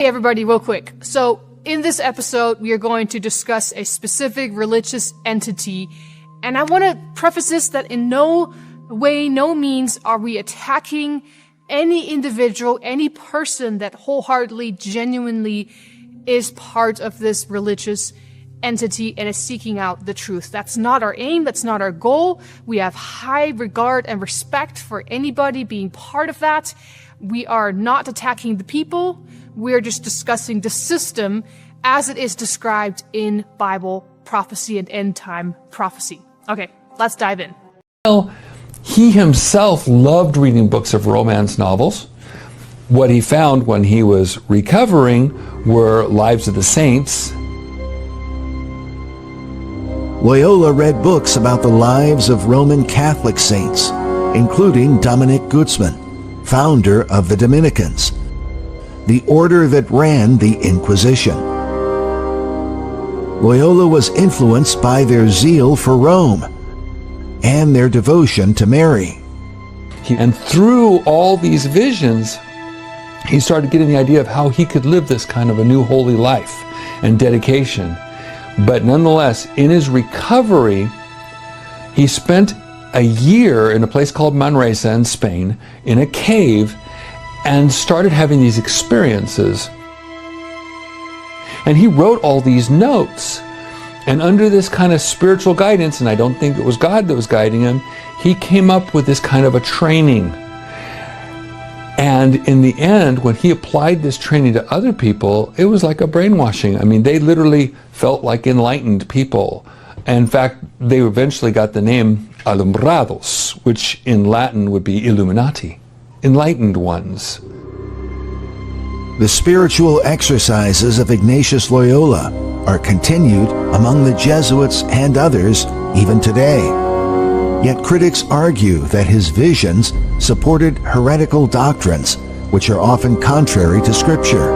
Hey everybody, real quick. So in this episode, we are going to discuss a specific religious entity. And I want to preface this that in no way, no means are we attacking any individual, any person that wholeheartedly, genuinely is part of this religious entity and is seeking out the truth. That's not our aim. That's not our goal. We have high regard and respect for anybody being part of that. We are not attacking the people. We're just discussing the system as it is described in Bible prophecy and end time prophecy. Okay, let's dive in. Well, he himself loved reading books of romance novels. What he found when he was recovering were Lives of the Saints. Loyola read books about the lives of Roman Catholic saints, including Dominic Guzman, founder of the Dominicans, the order that ran the Inquisition. Loyola was influenced by their zeal for Rome and their devotion to Mary. And through all these visions, he started getting the idea of how he could live this kind of a new holy life and dedication. But nonetheless, in his recovery, he spent a year in a place called Manresa in Spain, in a cave, and started having these experiences. And he wrote all these notes. And under this kind of spiritual guidance, and I don't think it was God that was guiding him, he came up with this kind of a training. And in the end, when he applied this training to other people, it was like a brainwashing. I mean, they literally felt like enlightened people. In fact, they eventually got the name alumbrados, which in Latin would be Illuminati, enlightened ones. The spiritual exercises of Ignatius Loyola are continued among the Jesuits and others even today. Yet critics argue that his visions supported heretical doctrines, which are often contrary to Scripture.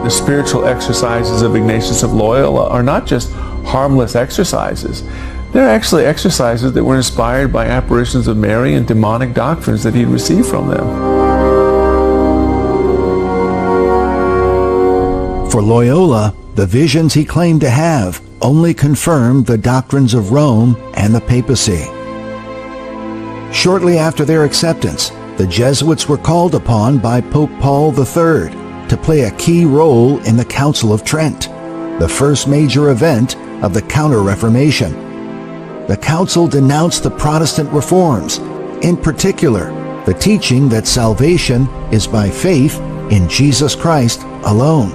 The spiritual exercises of Ignatius of Loyola are not just harmless exercises. They're actually exercises that were inspired by apparitions of Mary and demonic doctrines that he'd received from them. For Loyola, the visions he claimed to have only confirmed the doctrines of Rome and the papacy. Shortly after their acceptance, the Jesuits were called upon by Pope Paul III to play a key role in the Council of Trent, the first major event of the Counter-Reformation. The council denounced the Protestant reforms, in particular, the teaching that salvation is by faith in Jesus Christ alone.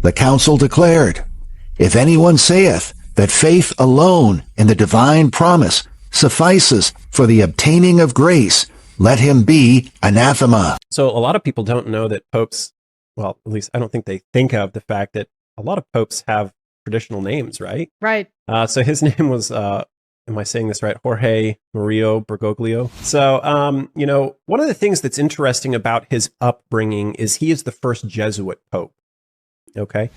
The council declared, "If anyone saith that faith alone in the divine promise suffices for the obtaining of grace, let him be anathema." So a lot of people don't know that popes, well, at least I don't think they think of the fact that a lot of popes have traditional names, right? Right. So his name was, am I saying this right? Jorge Mario Bergoglio. So, one of the things that's interesting about his upbringing is he is the first Jesuit pope. Okay.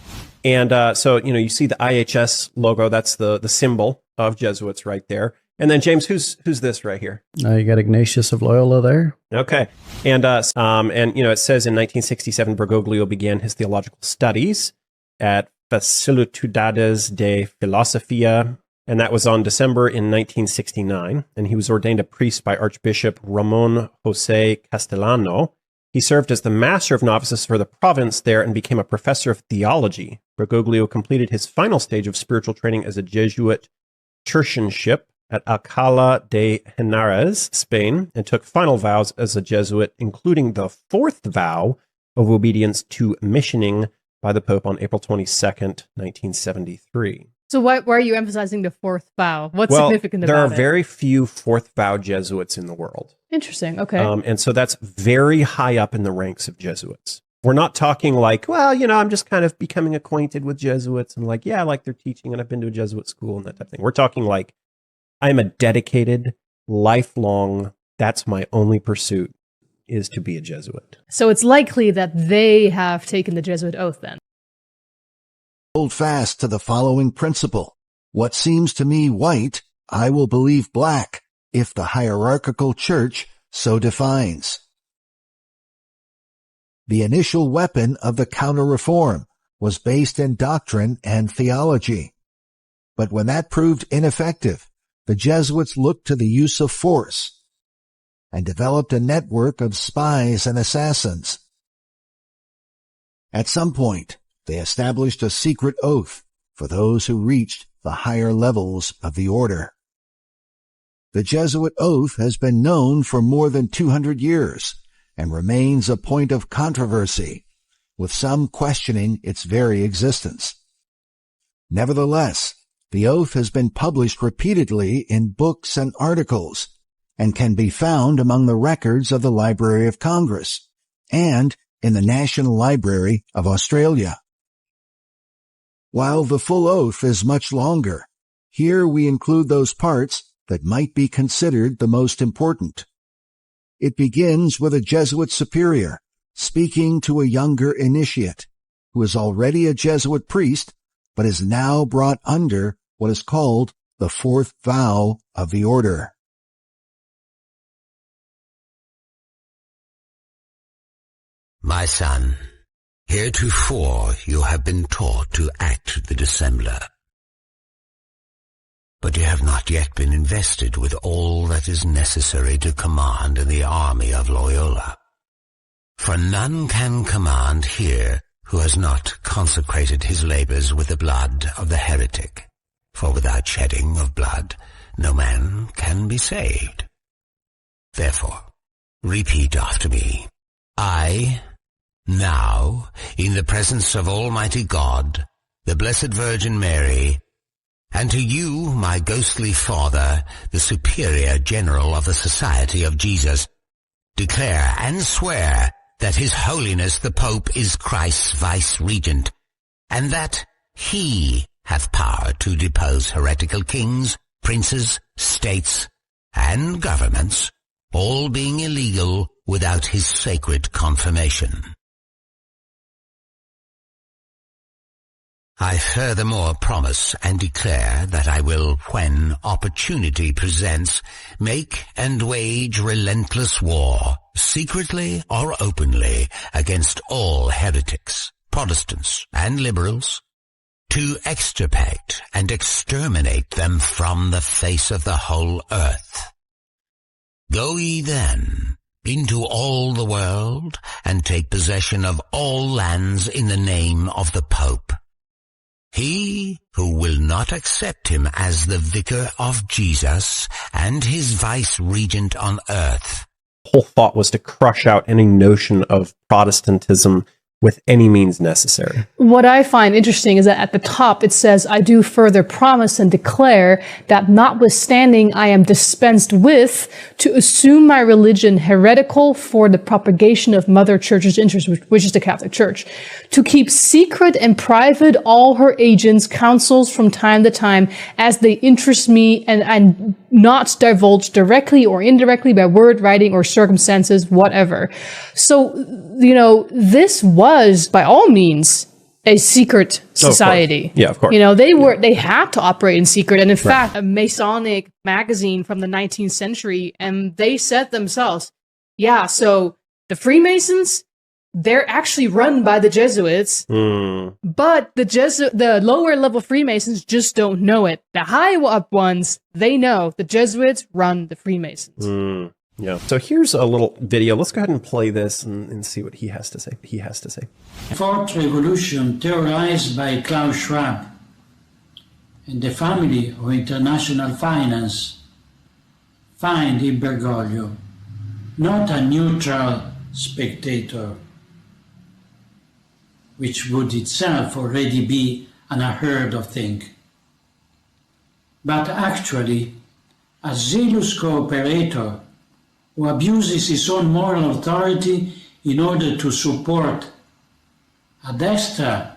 And so, you see the IHS logo, that's the symbol of Jesuits right there. And then James, who's this right here? You got Ignatius of Loyola there. Okay. And it says in 1967, Bergoglio began his theological studies at Facilitudades de Filosofia, and that was on December in 1969. And he was ordained a priest by Archbishop Ramon Jose Castellano. He served as the master of novices for the province there and became a professor of theology. Bergoglio completed his final stage of spiritual training as a Jesuit tertianship at Alcalá de Henares, Spain, and took final vows as a Jesuit, including the fourth vow of obedience to missioning by the Pope on April 22nd, 1973. So why are you emphasizing the fourth vow? What's significant about it? There are very few fourth vow Jesuits in the world. Interesting. Okay. And so that's very high up in the ranks of Jesuits. We're not talking like, well, I'm just kind of becoming acquainted with Jesuits and like, yeah, I like their teaching and I've been to a Jesuit school and that type of thing. We're talking like, I'm a dedicated, lifelong, that's my only pursuit, is to be a Jesuit. So it's likely that they have taken the Jesuit oath then. Hold fast to the following principle. What seems to me white, I will believe black, if the hierarchical church so defines. The initial weapon of the counter-reform was based in doctrine and theology. But when that proved ineffective, the Jesuits looked to the use of force and developed a network of spies and assassins. At some point, they established a secret oath for those who reached the higher levels of the order. The Jesuit oath has been known for more than 200 years and remains a point of controversy, with some questioning its very existence. Nevertheless, the oath has been published repeatedly in books and articles and can be found among the records of the Library of Congress and in the National Library of Australia. While the full oath is much longer, here we include those parts that might be considered the most important. It begins with a Jesuit superior speaking to a younger initiate who is already a Jesuit priest but is now brought under what is called the fourth vow of the order. My son, heretofore you have been taught to act the dissembler, but you have not yet been invested with all that is necessary to command in the army of Loyola. For none can command here who has not consecrated his labors with the blood of the heretic, for without shedding of blood no man can be saved. Therefore, repeat after me, I, now, in the presence of Almighty God, the Blessed Virgin Mary, and to you, my ghostly father, the Superior General of the Society of Jesus, declare and swear that His Holiness the Pope is Christ's Vice-Regent, and that he hath power to depose heretical kings, princes, states, and governments, all being illegal without his sacred confirmation. I furthermore promise and declare that I will, when opportunity presents, make and wage relentless war, secretly or openly, against all heretics, Protestants, and liberals, to extirpate and exterminate them from the face of the whole earth. Go ye then into all the world, and take possession of all lands in the name of the Pope. He who will not accept him as the vicar of Jesus and his vice-regent on earth. Whole thought was to crush out any notion of Protestantism with any means necessary. What I find interesting is that at the top it says, I do further promise and declare that notwithstanding I am dispensed with to assume my religion heretical for the propagation of Mother Church's interests, which is the Catholic Church, to keep secret and private all her agents' counsels from time to time as they interest me and not divulge directly or indirectly by word, writing, or circumstances, whatever. So, this was by all means a secret society. Yeah, of course. They had to operate in secret. And in fact, a Masonic magazine from the 19th century, and they said themselves, so the Freemasons, they're actually run by the Jesuits, but the lower level Freemasons just don't know it. The high up ones, they know the Jesuits run the Freemasons. Yeah. So here's a little video. Let's go ahead and play this and see what he has to say. Fourth revolution theorized by Klaus Schwab and the family of international finance find in Bergoglio not a neutral spectator, which would itself already be an unheard of thing, but actually a zealous cooperator who abuses his own moral authority in order to support a destra,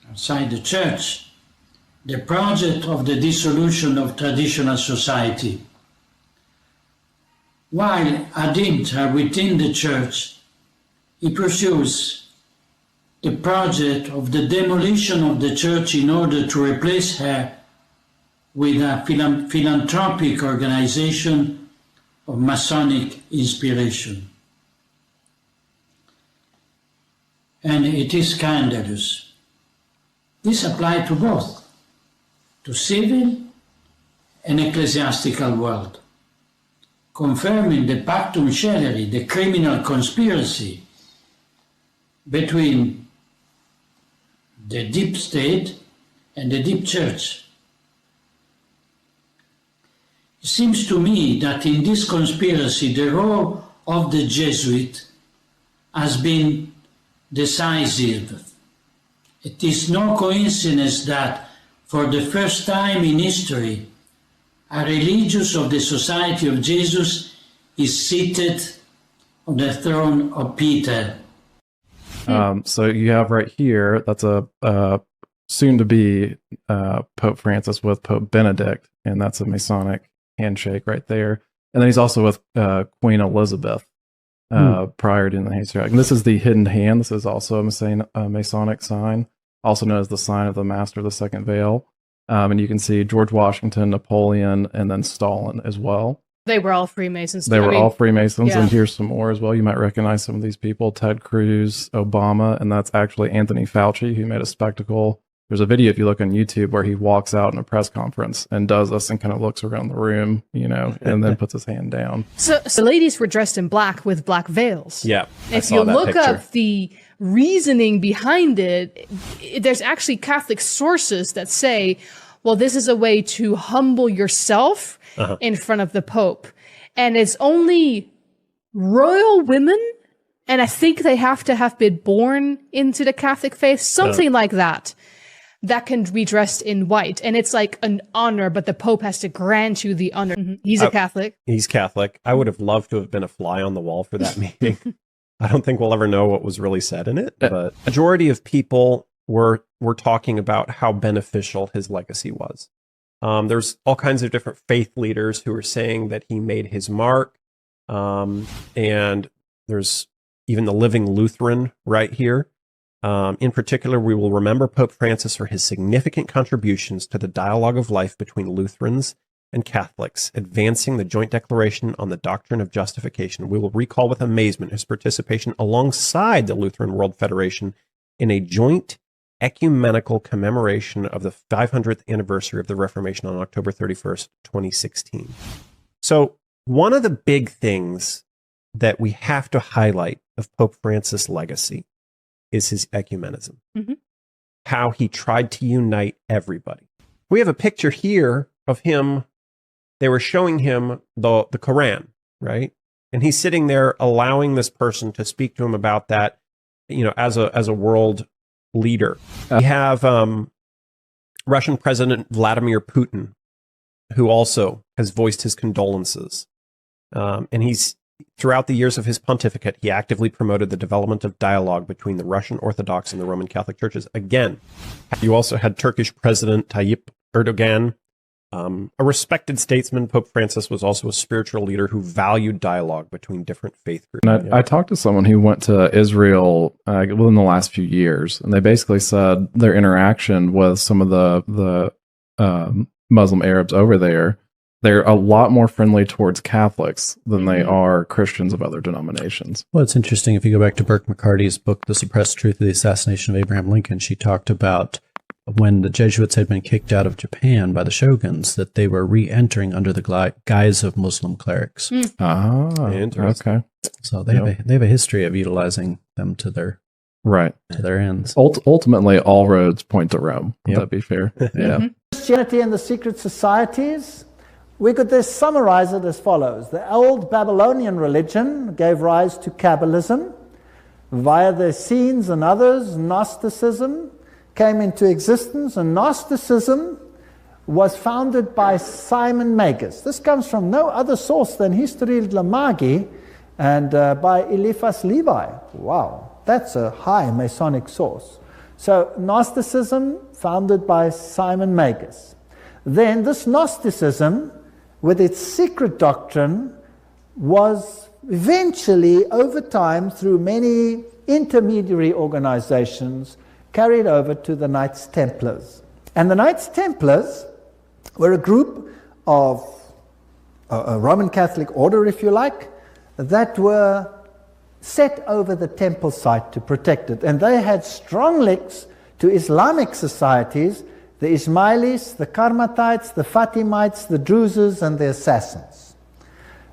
outside the church, the project of the dissolution of traditional society. While ad intra within the church, he pursues the project of the demolition of the church in order to replace her with a philanthropic organization of Masonic inspiration. and it is scandalous. This applies to both, to civil and ecclesiastical world, confirming the pactum sceleri, the criminal conspiracy between the deep state and the deep church. It seems to me that in this conspiracy the role of the Jesuit has been decisive. It is no coincidence that for the first time in history a religious of the Society of Jesus is seated on the throne of Peter. So you have right here, that's a soon-to-be Pope Francis with Pope Benedict, and that's a Masonic handshake right there. And then he's also with Queen Elizabeth prior to the handshake. And this is the hidden hand. This is also a Masonic sign, also known as the sign of the Master of the Second Veil. And you can see George Washington, Napoleon, and then Stalin as well. They were all Freemasons. They were all Freemasons, yeah. And here's some more as well. You might recognize some of these people: Ted Cruz, Obama, and that's actually Anthony Fauci, who made a spectacle. There's a video, if you look on YouTube, where he walks out in a press conference and does this and kind of looks around the room, and then puts his hand down. So ladies were dressed in black with black veils. Yeah. If you look up the reasoning behind it, there's actually Catholic sources that say, well, this is a way to humble yourself in front of the Pope. And it's only royal women, and I think they have to have been born into the Catholic faith, something like that, that can be dressed in white. And it's like an honor, but the Pope has to grant you the honor. He's a Catholic. He's Catholic. I would have loved to have been a fly on the wall for that meeting. I don't think we'll ever know what was really said in it, but majority of people were talking about how beneficial his legacy was. There's all kinds of different faith leaders who are saying that he made his mark. And there's even the Living Lutheran right here. In particular, we will remember Pope Francis for his significant contributions to the dialogue of life between Lutherans and Catholics, advancing the joint declaration on the doctrine of justification. We will recall with amazement his participation alongside the Lutheran World Federation in a joint ecumenical commemoration of the 500th anniversary of the Reformation on October 31st, 2016. So one of the big things that we have to highlight of Pope Francis' legacy is his ecumenism, how he tried to unite everybody. We have a picture here of him. They were showing him the Quran, right? And he's sitting there allowing this person to speak to him about that, as a world leader. We have Russian President Vladimir Putin, who also has voiced his condolences. And he's, throughout the years of his pontificate, he actively promoted the development of dialogue between the Russian Orthodox and the Roman Catholic churches. Again, you also had Turkish President Tayyip Erdogan, a respected statesman. Pope Francis was also a spiritual leader who valued dialogue between different faith groups. And I talked to someone who went to Israel within the last few years, and they basically said their interaction with some of the Muslim Arabs over there, they're a lot more friendly towards Catholics than they are Christians of other denominations. Well, it's interesting. If you go back to Burke McCarty's book, The Suppressed Truth of the Assassination of Abraham Lincoln, she talked about when the Jesuits had been kicked out of Japan by the shoguns, that they were re-entering under the guise of Muslim clerics. Okay. So they have a history of utilizing them to their ends. Ultimately, all roads point to Rome. Would that be fair? Yeah. Christianity and the secret societies, we could just summarize it as follows. The old Babylonian religion gave rise to Kabbalism. Via the Essenes and others, Gnosticism came into existence, and Gnosticism was founded by Simon Magus. This comes from no other source than History de la Magie and by Eliphas Levi. Wow, that's a high Masonic source. So Gnosticism founded by Simon Magus. Then this Gnosticism, with its secret doctrine, was eventually, over time, through many intermediary organizations, carried over to the Knights Templars. And the Knights Templars were a group of a Roman Catholic order, if you like, that were set over the temple site to protect it. And they had strong links to Islamic societies, the Ismailis, the Karmatites, the Fatimites, the Druzes, and the Assassins.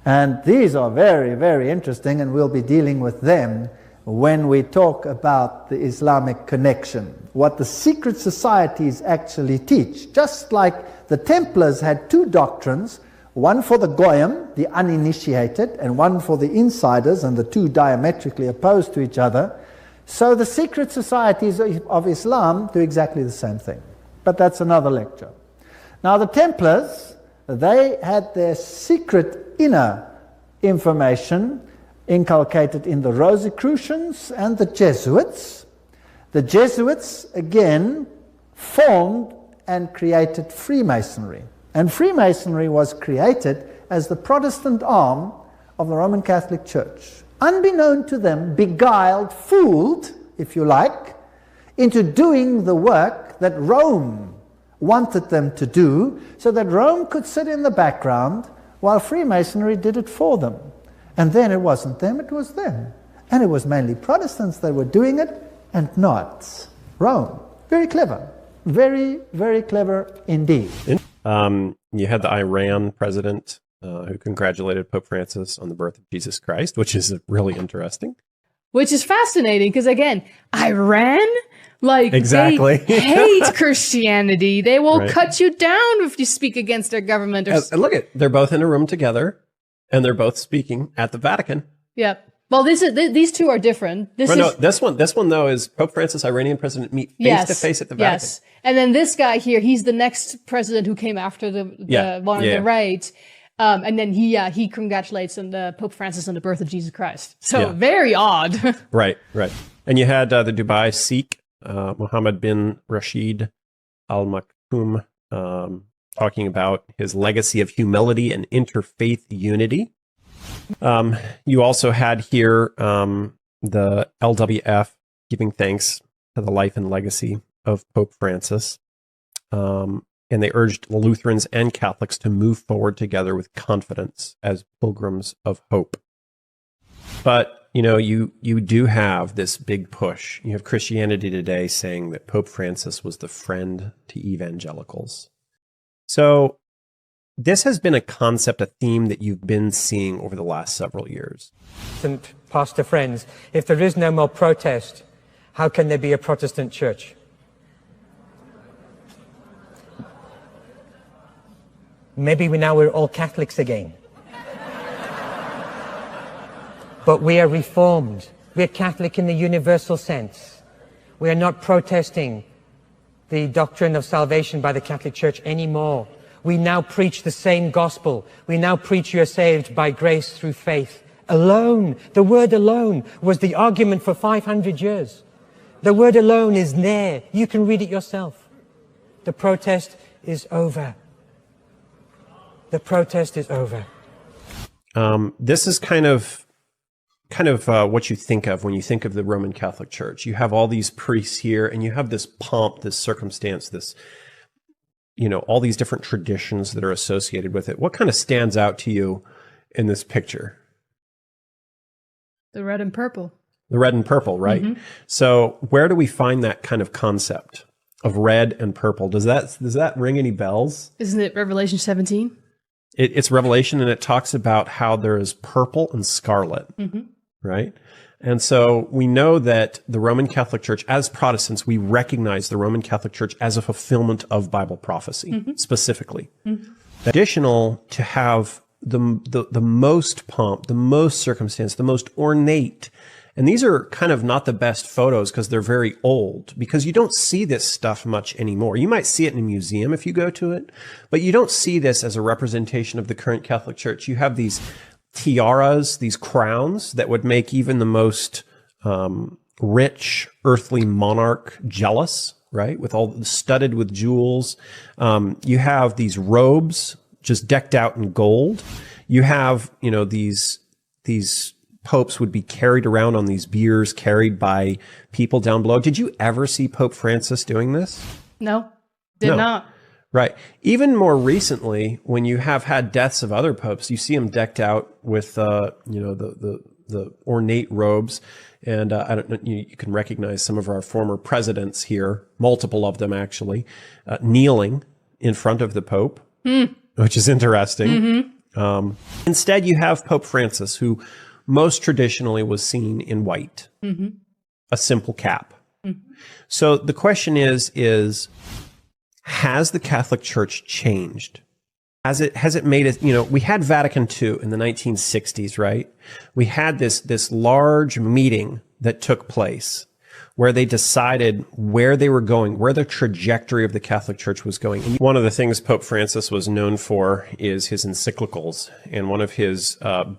And these are very, very interesting, and we'll be dealing with them when we talk about the Islamic connection, what the secret societies actually teach. Just like the Templars had two doctrines, one for the Goyim, the uninitiated, and one for the insiders, and the two diametrically opposed to each other. So the secret societies of Islam do exactly the same thing. But that's another lecture. Now the Templars, they had their secret inner information inculcated in the Rosicrucians and the Jesuits. The Jesuits, again, formed and created Freemasonry. And Freemasonry was created as the Protestant arm of the Roman Catholic Church. Unbeknown to them, beguiled, fooled, if you like, into doing the work that Rome wanted them to do, so that Rome could sit in the background while Freemasonry did it for them. And then it wasn't them, it was them. And it was mainly Protestants that were doing it, and not Rome. Very clever. Very, very clever indeed. You had the Iran president who congratulated Pope Francis on the birth of Jesus Christ, which is really interesting. Which is fascinating, because again, Iran, like, exactly. They hate Christianity. They will cut you down if you speak against their government. And look they're both in a room together, and they're both speaking at the Vatican. Yeah. Well, these two are different. This one though is Pope Francis, Iranian president, meet face to face at the Vatican. Yes. And then this guy here, he's the next president who came after the one on the right. And then he congratulates Pope Francis on the birth of Jesus Christ. So very odd. Right. And you had the Dubai Sikh, Mohammed bin Rashid Al Maktoum, talking about his legacy of humility and interfaith unity. You also had here the LWF giving thanks to the life and legacy of Pope Francis. And they urged Lutherans and Catholics to move forward together with confidence as pilgrims of hope. But, you do have this big push. You have Christianity Today saying that Pope Francis was the friend to evangelicals. So this has been a concept, a theme that you've been seeing over the last several years. Pastor friends, if there is no more protest, how can there be a Protestant church? Maybe we're all Catholics again. But we are Reformed. We're Catholic in the universal sense. We are not protesting the doctrine of salvation by the Catholic Church anymore. We now preach the same gospel. We now preach you are saved by grace through faith alone. The word alone was the argument for 500 years. The word alone is there. You can read it yourself. The protest is over. The protest is over. This is kind of what you think of when you think of the Roman Catholic Church. You have all these priests here, and you have this pomp, this circumstance, this, all these different traditions that are associated with it. What kind of stands out to you in this picture? The red and purple. The red and purple, right? Mm-hmm. So where do we find that kind of concept of red and purple? Does that ring any bells? Isn't it Revelation 17? It's Revelation, and it talks about how there is purple and scarlet, right? And so we know that the Roman Catholic Church, as Protestants, we recognize the Roman Catholic Church as a fulfillment of Bible prophecy, specifically. Additional to have the most pomp, the most circumstance, the most ornate. And these are kind of not the best photos because they're very old, because you don't see this stuff much anymore. You might see it in a museum if you go to it, but you don't see this as a representation of the current Catholic Church. You have these tiaras, these crowns that would make even the most rich earthly monarch jealous, right? With all studded with jewels. You have these robes just decked out in gold. You have, these popes would be carried around on these biers carried by people down below. Did you ever see Pope Francis doing this? No, did not. Right. Even more recently, when you have had deaths of other popes, you see them decked out with, the the ornate robes. And I don't know, you can recognize some of our former presidents here, multiple of them actually, kneeling in front of the Pope, which is interesting. Instead, you have Pope Francis, who most traditionally was seen in white, a simple cap. So the question is, has the Catholic Church changed? Has it made it, we had Vatican II in the 1960s, right? We had this large meeting that took place where they decided where they were going, where the trajectory of the Catholic Church was going. And one of the things Pope Francis was known for is his encyclicals. And one of his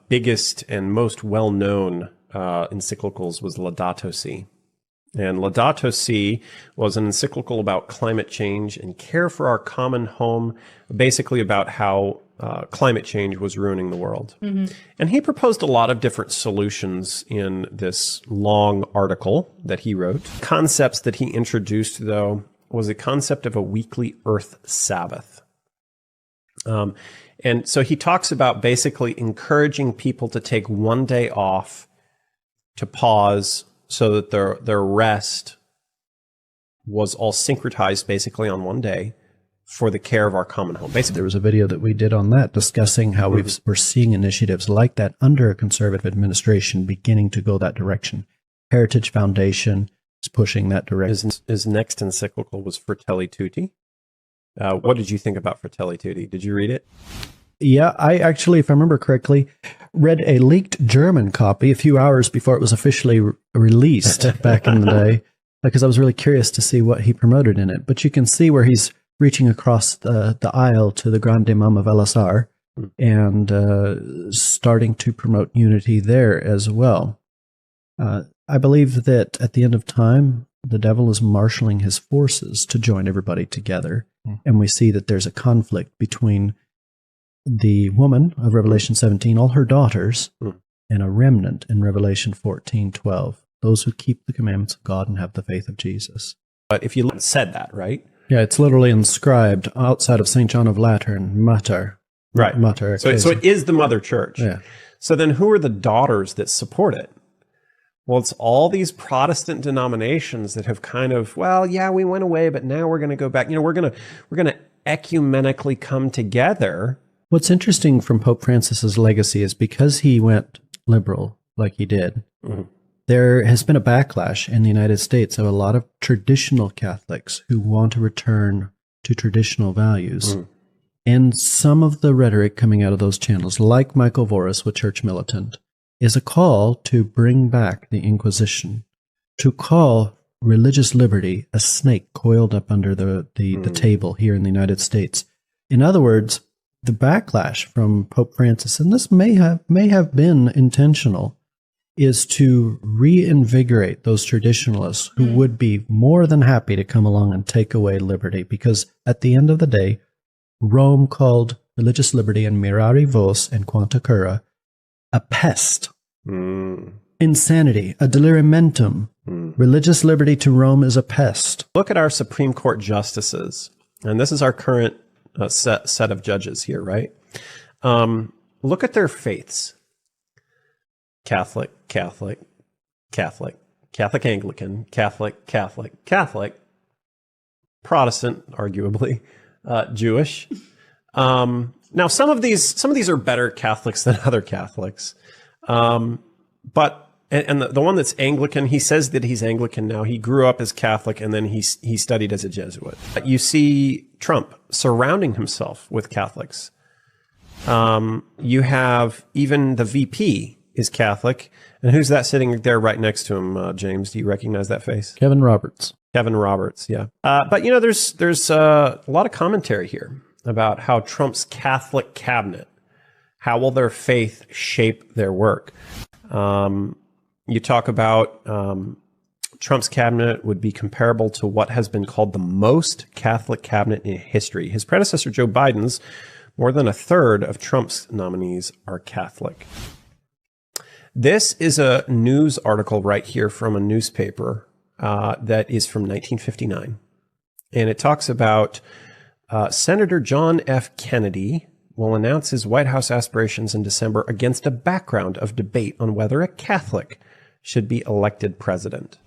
biggest and most well-known encyclicals was Laudato Si. And Laudato Si was an encyclical about climate change and care for our common home, basically about how climate change was ruining the world. And he proposed a lot of different solutions in this long article that he wrote. Concepts that he introduced, though, was the concept of a weekly Earth Sabbath. And so he talks about basically encouraging people to take one day off, to pause, so that their rest was all syncretized basically on one day for the care of our common home. Basically, there was a video that we did on that discussing how we're seeing initiatives like that under a conservative administration beginning to go that direction. Heritage Foundation is pushing that direction. His next encyclical was Fratelli Tutti. What did you think about Fratelli Tutti? Did you read it? Yeah, I actually, if I remember correctly, read a leaked German copy a few hours before it was officially released back in the day, because I was really curious to see what he promoted in it. But you can see where he's reaching across the aisle to the Grande Imam of LSR and starting to promote unity there as well. I believe that at the end of time, the devil is marshaling his forces to join everybody together. And we see that there's a conflict between the woman of Revelation 17, all her daughters, and a remnant in Revelation 14:12, those who keep the commandments of God and have the faith of Jesus. But if you said that, right? Yeah, it's literally inscribed outside of St. John of Latern, Mater. Right. Mater. So it is the mother church. Yeah. So then who are the daughters that support it? Well, it's all these Protestant denominations that have kind of, well, yeah, we went away, but now we're going to go back. We're going to ecumenically come together. What's interesting from Pope Francis's legacy is because he went liberal like he did, there has been a backlash in the United States of a lot of traditional Catholics who want to return to traditional values. And some of the rhetoric coming out of those channels, like Michael Voris with Church Militant, is a call to bring back the Inquisition, to call religious liberty a snake coiled up under the table here in the United States. In other words, the backlash from Pope Francis, and this may have been intentional, is to reinvigorate those traditionalists who would be more than happy to come along and take away liberty, because at the end of the day, Rome called religious liberty and mirari vos and quanta cura a pest, insanity, a delirimentum. Religious liberty to Rome is a pest. Look at our Supreme Court justices, and this is our current set of judges here, right? Look at their faiths. Catholic, Catholic, Catholic, Catholic Anglican, Catholic, Catholic, Catholic, Protestant, arguably, Jewish. Now, some of these are better Catholics than other Catholics. But the one that's Anglican, he says that he's Anglican now. He grew up as Catholic, and then he studied as a Jesuit. You see Trump surrounding himself with Catholics. You have even the VP is Catholic. And who's that sitting there right next to him, James? Do you recognize that face? Kevin Roberts. Kevin Roberts, yeah. But, there's a lot of commentary here about how Trump's Catholic cabinet, how will their faith shape their work? You talk about Trump's cabinet would be comparable to what has been called the most Catholic cabinet in history. His predecessor, Joe Biden's, more than a third of Trump's nominees are Catholic. This is a news article right here from a newspaper that is from 1959. And it talks about Senator John F. Kennedy will announce his White House aspirations in December against a background of debate on whether a Catholic should be elected president.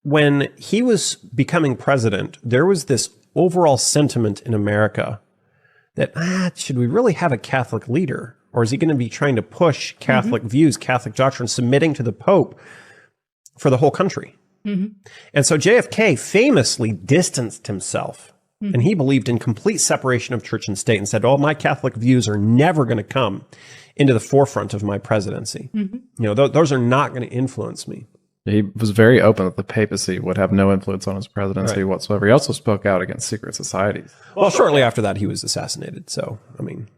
When he was becoming president, there was this overall sentiment in America that, should we really have a Catholic leader? Or is he going to be trying to push Catholic views, Catholic doctrine, submitting to the Pope for the whole country? And so JFK famously distanced himself, and he believed in complete separation of church and state and said, my Catholic views are never going to come into the forefront of my presidency. Those are not going to influence me. He was very open that the papacy would have no influence on his presidency whatsoever. He also spoke out against secret societies. Well, shortly after that, he was assassinated. So, I mean,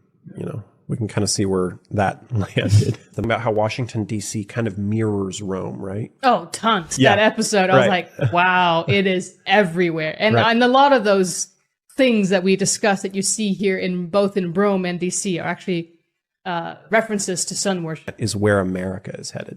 we can kind of see where that landed. About how Washington, D.C. kind of mirrors Rome, right? Oh, tons. That episode, I was like, wow, it is everywhere. And a lot of those things that we discussed that you see here in both in Rome and D.C. are actually references to sun worship. Is where America is headed.